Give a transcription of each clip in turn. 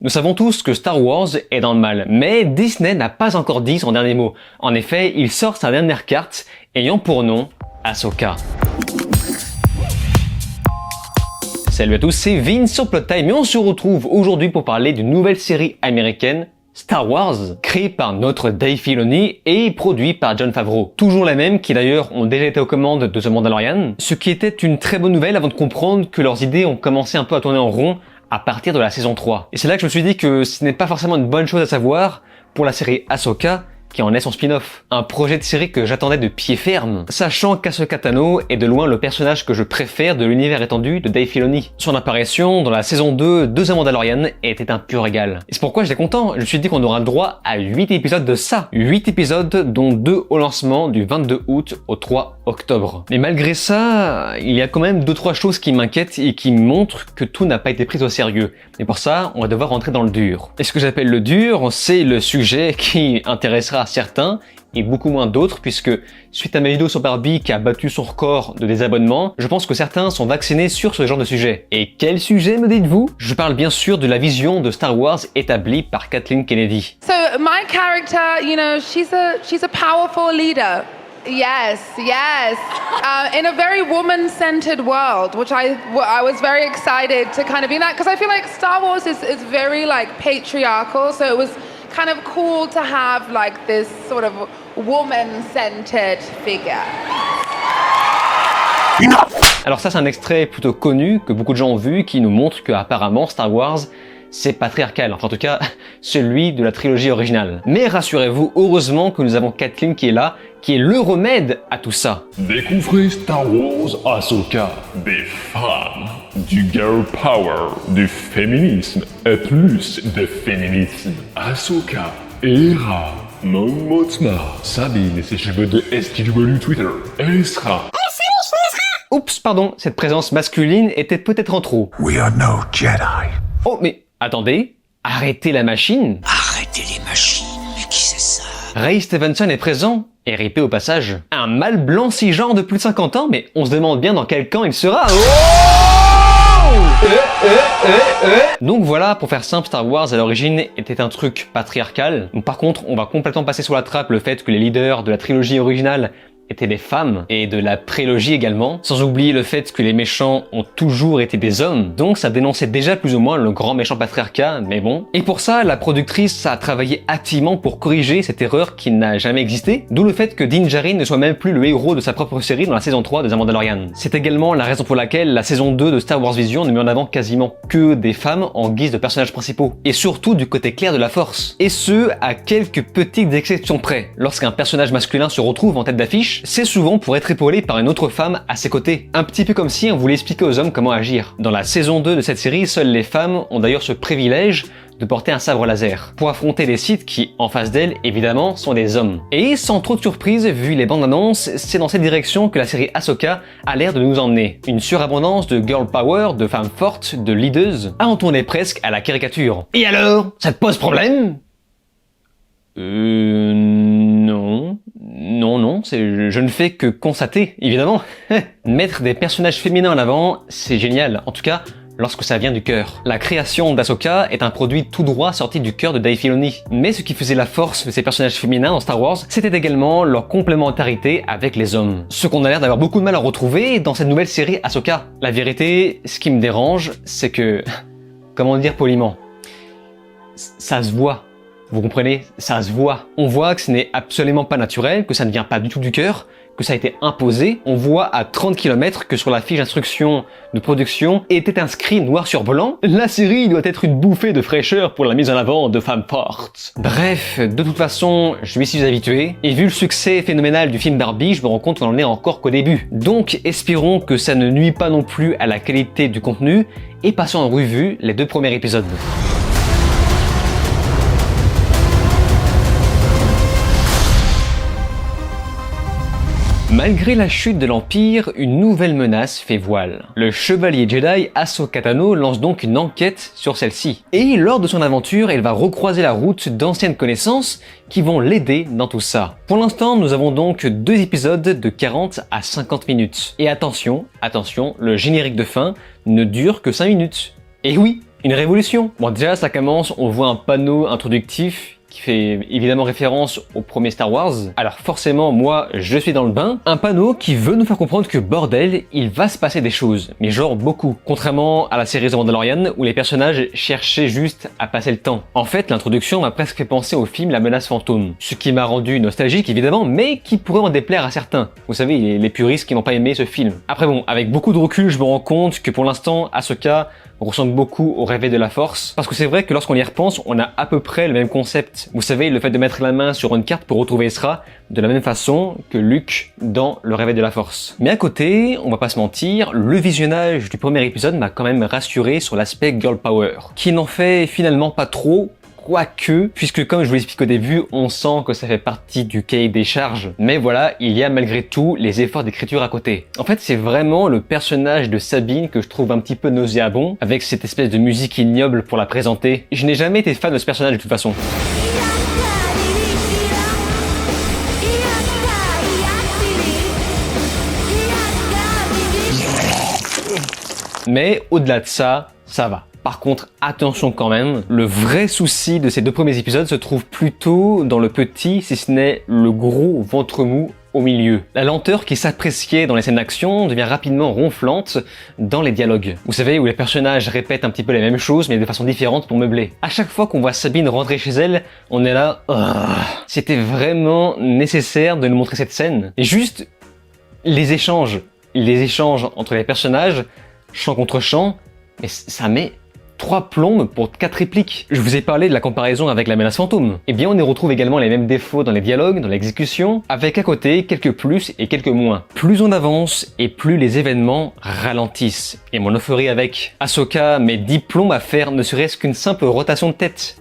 Nous savons tous que Star Wars est dans le mal, mais Disney n'a pas encore dit son dernier mot. En effet, il sort sa dernière carte, ayant pour nom Ahsoka. Salut à tous, c'est Vince sur Plot Time et on se retrouve aujourd'hui pour parler d'une nouvelle série américaine, Star Wars, créée par notre Dave Filoni et produit par Jon Favreau. Toujours les mêmes qui d'ailleurs ont déjà été aux commandes de The Mandalorian, ce qui était une très bonne nouvelle avant de comprendre que leurs idées ont commencé un peu à tourner en rond à partir de la saison 3. Et c'est là que je me suis dit que ce n'est pas forcément une bonne chose à savoir pour la série Ahsoka, qui en est son spin-off. Un projet de série que j'attendais de pied ferme, sachant qu'Ahsoka Tano est de loin le personnage que je préfère de l'univers étendu de Dave Filoni. Son apparition dans la saison 2 de The Mandalorian était un pur régal. Et c'est pourquoi j'étais content, je me suis dit qu'on aura le droit à 8 épisodes de ça. 8 épisodes dont 2 au lancement du 22 août au 3 octobre. Mais malgré ça, il y a quand même 2-3 choses qui m'inquiètent et qui montrent que tout n'a pas été pris au sérieux. Et pour ça, on va devoir rentrer dans le dur. Et ce que j'appelle le dur, c'est le sujet qui intéressera certains et beaucoup moins d'autres, puisque suite à ma vidéo sur Barbie qui a battu son record de désabonnements, je pense que certains sont vaccinés sur ce genre de sujet. Et quel sujet me dites-vous? Je parle bien sûr de la vision de Star Wars établie par Kathleen Kennedy. So my character, you know, she's a powerful leader. Yes. In a very woman-centered world, which I was very excited to kind of be in that, because I feel like Star Wars is very like patriarchal, so it was kind of cool to have like this sort of woman-centered figure. Alors ça c'est un extrait plutôt connu que beaucoup de gens ont vu qui nous montre que apparemment Star Wars c'est patriarcal, enfin en tout cas celui de la trilogie originale. Mais rassurez-vous, heureusement que nous avons Kathleen qui est là, qui est le remède à tout ça. Découvrez Star Wars Ahsoka, des femmes, du girl power, du féminisme et plus de féminisme. Ahsoka, Hera, Mon Mothma, Sabine et ses cheveux de STW Twitter, Ezra. Oups, pardon, cette présence masculine était peut-être en trop. We are no Jedi. Oh mais attendez, arrêtez la machine. Arrêtez les machines, mais qui c'est ça? Ray Stevenson est présent, RIP au passage. Un mâle blanc cisgenre de plus de 50 ans, mais on se demande bien dans quel camp il sera. Donc voilà, pour faire simple, Star Wars à l'origine était un truc patriarcal. Donc par contre, on va complètement passer sous la trappe le fait que les leaders de la trilogie originale étaient des femmes, et de la prélogie également, sans oublier le fait que les méchants ont toujours été des hommes, donc ça dénonçait déjà plus ou moins le grand méchant patriarcat, mais bon. Et pour ça, la productrice a travaillé activement pour corriger cette erreur qui n'a jamais existé, d'où le fait que Din Djarin ne soit même plus le héros de sa propre série dans la saison 3 de The Mandalorian. C'est également la raison pour laquelle la saison 2 de Star Wars Vision ne met en avant quasiment que des femmes en guise de personnages principaux, et surtout du côté clair de la force. Et ce, à quelques petites exceptions près. Lorsqu'un personnage masculin se retrouve en tête d'affiche, c'est souvent pour être épaulé par une autre femme à ses côtés. Un petit peu comme si on voulait expliquer aux hommes comment agir. Dans la saison 2 de cette série, seules les femmes ont d'ailleurs ce privilège de porter un sabre laser, pour affronter des Sith qui, en face d'elles, évidemment, sont des hommes. Et sans trop de surprise, vu les bandes annonces, c'est dans cette direction que la série Ahsoka a l'air de nous emmener. Une surabondance de girl power, de femmes fortes, de leaders, à en tourner presque à la caricature. Et alors, ça te pose problème? Non, je ne fais que constater, évidemment. Mettre des personnages féminins en avant, c'est génial, en tout cas, lorsque ça vient du cœur. La création d'Ahsoka est un produit tout droit sorti du cœur de Dave Filoni. Mais ce qui faisait la force de ces personnages féminins dans Star Wars, c'était également leur complémentarité avec les hommes. Ce qu'on a l'air d'avoir beaucoup de mal à retrouver dans cette nouvelle série Ahsoka. La vérité, ce qui me dérange, c'est que... comment dire poliment? Ça se voit. Vous comprenez? Ça se voit. On voit que ce n'est absolument pas naturel, que ça ne vient pas du tout du cœur, que ça a été imposé. On voit à 30 km que sur la fiche d'instruction de production était inscrit noir sur blanc: la série doit être une bouffée de fraîcheur pour la mise en avant de femmes fortes. Bref, de toute façon, je m'y suis habitué, et vu le succès phénoménal du film Barbie, je me rends compte qu'on en est encore qu'au début. Donc espérons que ça ne nuit pas non plus à la qualité du contenu, et passons en revue les 2 premiers épisodes. Malgré la chute de l'Empire, une nouvelle menace fait voile. Le chevalier Jedi Ahsoka Tano lance donc une enquête sur celle-ci. Et lors de son aventure, elle va recroiser la route d'anciennes connaissances qui vont l'aider dans tout ça. Pour l'instant, nous avons donc 2 épisodes de 40 à 50 minutes. Et attention, le générique de fin ne dure que 5 minutes. Et oui, Une révolution. Bon, déjà, ça commence, on voit un panneau introductif qui fait évidemment référence au premier Star Wars. Alors forcément, moi, je suis dans le bain. Un panneau qui veut nous faire comprendre que, bordel, il va se passer des choses. Mais genre beaucoup. Contrairement à la série The Mandalorian, où les personnages cherchaient juste à passer le temps. En fait, l'introduction m'a presque fait penser au film La Menace Fantôme. Ce qui m'a rendu nostalgique, évidemment, mais qui pourrait en déplaire à certains. Vous savez, les puristes qui n'ont pas aimé ce film. Après bon, avec beaucoup de recul, je me rends compte que pour l'instant, Ahsoka ressemble beaucoup au Réveil de la Force, parce que c'est vrai que lorsqu'on y repense, on a à peu près le même concept. Vous savez, le fait de mettre la main sur une carte pour retrouver Ezra, de la même façon que Luke dans le Réveil de la Force. Mais à côté, on va pas se mentir, le visionnage du premier épisode m'a quand même rassuré sur l'aspect girl power, qui n'en fait finalement pas trop, quoique, puisque comme je vous l'explique au début, on sent que ça fait partie du cahier des charges. Mais voilà, il y a malgré tout les efforts d'écriture à côté. En fait, c'est vraiment le personnage de Sabine que je trouve un petit peu nauséabond, avec cette espèce de musique ignoble pour la présenter. Je n'ai jamais été fan de ce personnage de toute façon. Mais au-delà de ça, ça va. Par contre, attention quand même, le vrai souci de ces deux premiers épisodes se trouve plutôt dans le petit, si ce n'est le gros ventre mou au milieu. La lenteur qui s'appréciait dans les scènes d'action devient rapidement ronflante dans les dialogues. Vous savez, où les personnages répètent un petit peu les mêmes choses, mais de façon différente pour meubler. À chaque fois qu'on voit Sabine rentrer chez elle, on est là... C'était vraiment nécessaire de nous montrer cette scène. Et juste les échanges entre les personnages, chant contre chant, mais ça met 3 plombes pour 4 répliques. Je vous ai parlé de la comparaison avec La Menace Fantôme. Eh bien, on y retrouve également les mêmes défauts dans les dialogues, dans l'exécution, avec à côté quelques plus et quelques moins. Plus on avance et plus les événements ralentissent. Et mon euphorie avec. Ahsoka met 10 plombes à faire ne serait-ce qu'une simple rotation de tête.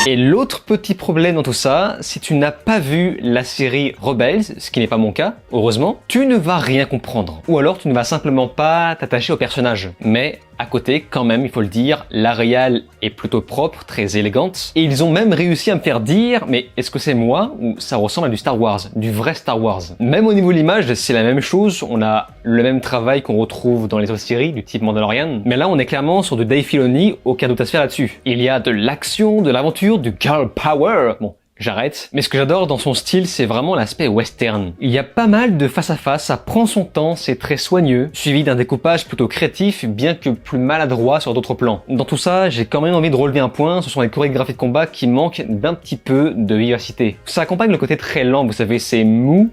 Et l'autre petit problème dans tout ça, si tu n'as pas vu la série Rebels, ce qui n'est pas mon cas, heureusement, tu ne vas rien comprendre. Ou alors tu ne vas simplement pas t'attacher au personnage. Mais à côté, quand même, il faut le dire, la réal est plutôt propre, très élégante. Et ils ont même réussi à me faire dire, mais est-ce que c'est moi ou ça ressemble à du Star Wars, du vrai Star Wars? Même au niveau de l'image, c'est la même chose. On a le même travail qu'on retrouve dans les autres séries, du type Mandalorian. Mais là, on est clairement sur du Dave Filoni, aucun doute à se faire là-dessus. Il y a de l'action, de l'aventure, du girl power. Bon. J'arrête. Mais ce que j'adore dans son style, c'est vraiment l'aspect western. Il y a pas mal de face à face, ça prend son temps, c'est très soigneux, suivi d'un découpage plutôt créatif, bien que plus maladroit sur d'autres plans. Dans tout ça, j'ai quand même envie de relever un point, ce sont les chorégraphies de combat qui manquent d'un petit peu de vivacité. Ça accompagne le côté très lent, vous savez, c'est mou,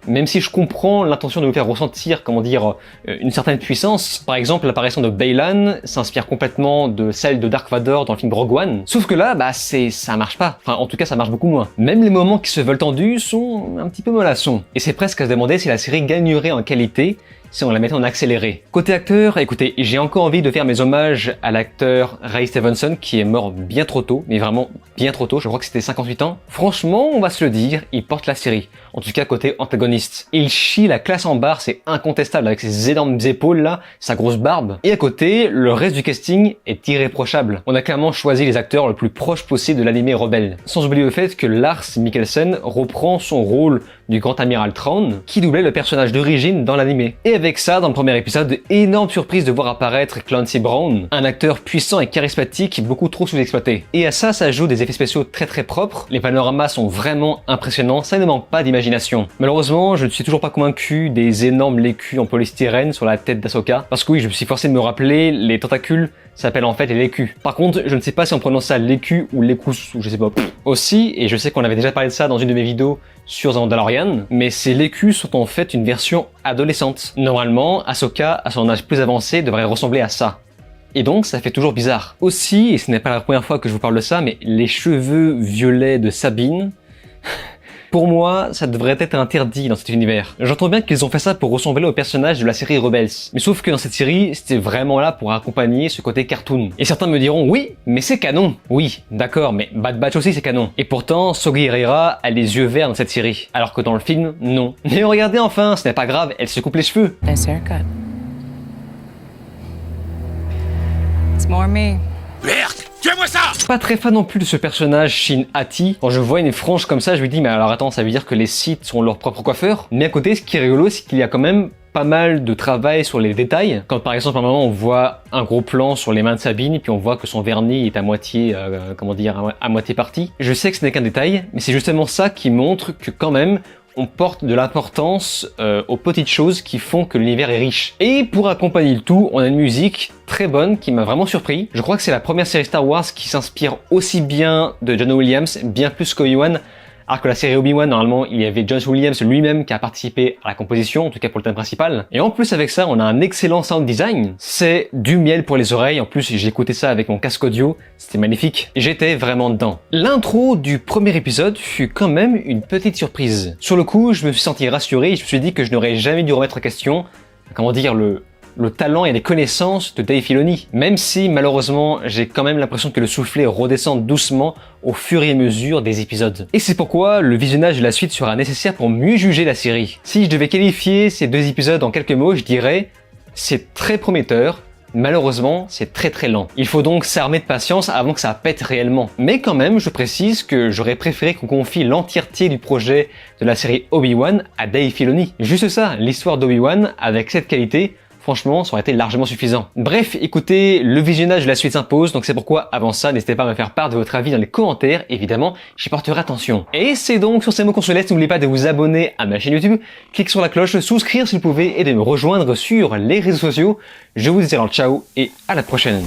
même si je comprends l'intention de vous faire ressentir, comment dire, une certaine puissance. Par exemple, l'apparition de Baylan s'inspire complètement de celle de Dark Vador dans le film Rogue One. Sauf que là, ça marche pas. Enfin, en tout cas, ça marche beaucoup moins. Même les moments qui se veulent tendus sont un petit peu mollassons. Et c'est presque à se demander si la série gagnerait en qualité si on la mettait en accéléré. Côté acteur, écoutez, j'ai encore envie de faire mes hommages à l'acteur Ray Stevenson qui est mort bien trop tôt, mais vraiment bien trop tôt, je crois que c'était 58 ans. Franchement, on va se le dire, il porte la série. En tout cas, côté antagoniste. Il chie la classe en barre, c'est incontestable, avec ses énormes épaules là, sa grosse barbe. Et à côté, le reste du casting est irréprochable. On a clairement choisi les acteurs le plus proche possible de l'animé Rebelle. Sans oublier le fait que Lars Mikkelsen reprend son rôle du grand amiral Thrawn, qui doublait le personnage d'origine dans l'animé. Et avec ça, dans le premier épisode, énorme surprise de voir apparaître Clancy Brown, un acteur puissant et charismatique, beaucoup trop sous-exploité. Et à ça s'ajoutent des effets spéciaux très très propres, les panoramas sont vraiment impressionnants, ça ne manque pas d'imagination. Malheureusement, je ne suis toujours pas convaincu des énormes lécus en polystyrène sur la tête d'Ahsoka, parce que oui, je me suis forcé de me rappeler, les tentacules s'appellent en fait les lécus. Par contre, je ne sais pas si on prononce ça l'écu ou l'écous, ou je sais pas. Aussi, et je sais qu'on avait déjà parlé de ça dans une de mes vidéos sur The Mandalorian, mais ces lécus sont en fait une version adolescente. Normalement, Ahsoka, à son âge plus avancé, devrait ressembler à ça. Et donc, ça fait toujours bizarre. Aussi, et ce n'est pas la première fois que je vous parle de ça, mais les cheveux violets de Sabine... Pour moi, ça devrait être interdit dans cet univers. J'entends bien qu'ils ont fait ça pour ressembler au personnage de la série Rebels. Mais sauf que dans cette série, c'était vraiment là pour accompagner ce côté cartoon. Et certains me diront, oui, mais c'est canon. Oui, d'accord, mais Bad Batch aussi c'est canon. Et pourtant, Saw Gerrera a les yeux verts dans cette série. Alors que dans le film, non. Mais regardez enfin, ce n'est pas grave, elle se coupe les cheveux. Nice haircut. It's more me. Merde, tiens-moi ça! Pas très fan non plus de ce personnage Shin Hati. Quand je vois une frange comme ça, je me dis, mais alors attends, ça veut dire que les Sith sont leurs propres coiffeurs? Mais à côté, ce qui est rigolo, c'est qu'il y a quand même pas mal de travail sur les détails. Quand par exemple à un moment on voit un gros plan sur les mains de Sabine, puis on voit que son vernis est à moitié, à moitié parti. Je sais que ce n'est qu'un détail, mais c'est justement ça qui montre que quand même, on porte de l'importance aux petites choses qui font que l'univers est riche. Et pour accompagner le tout, on a une musique très bonne qui m'a vraiment surpris. Je crois que c'est la première série Star Wars qui s'inspire aussi bien de John Williams, bien plus qu'Obi-Wan. Alors que la série Obi-Wan, normalement, il y avait John Williams lui-même qui a participé à la composition, en tout cas pour le thème principal. Et en plus avec ça, on a un excellent sound design. C'est du miel pour les oreilles. En plus, j'ai écouté ça avec mon casque audio. C'était magnifique. J'étais vraiment dedans. L'intro du premier épisode fut quand même une petite surprise. Sur le coup, je me suis senti rassuré et je me suis dit que je n'aurais jamais dû remettre en question, le talent et les connaissances de Dave Filoni. Même si, malheureusement, j'ai quand même l'impression que le soufflet redescend doucement au fur et à mesure des épisodes. Et c'est pourquoi le visionnage de la suite sera nécessaire pour mieux juger la série. Si je devais qualifier ces 2 épisodes en quelques mots, je dirais c'est très prometteur, malheureusement, c'est très lent. Il faut donc s'armer de patience avant que ça pète réellement. Mais quand même, je précise que j'aurais préféré qu'on confie l'entièreté du projet de la série Obi-Wan à Dave Filoni. Juste ça, l'histoire d'Obi-Wan, avec cette qualité, franchement, ça aurait été largement suffisant. Bref, écoutez, le visionnage de la suite s'impose, donc c'est pourquoi, avant ça, n'hésitez pas à me faire part de votre avis dans les commentaires, évidemment, j'y porterai attention. Et c'est donc sur ces mots qu'on se laisse, n'oubliez pas de vous abonner à ma chaîne YouTube, cliquez sur la cloche, souscrire si vous pouvez, et de me rejoindre sur les réseaux sociaux. Je vous dis alors ciao, et à la prochaine.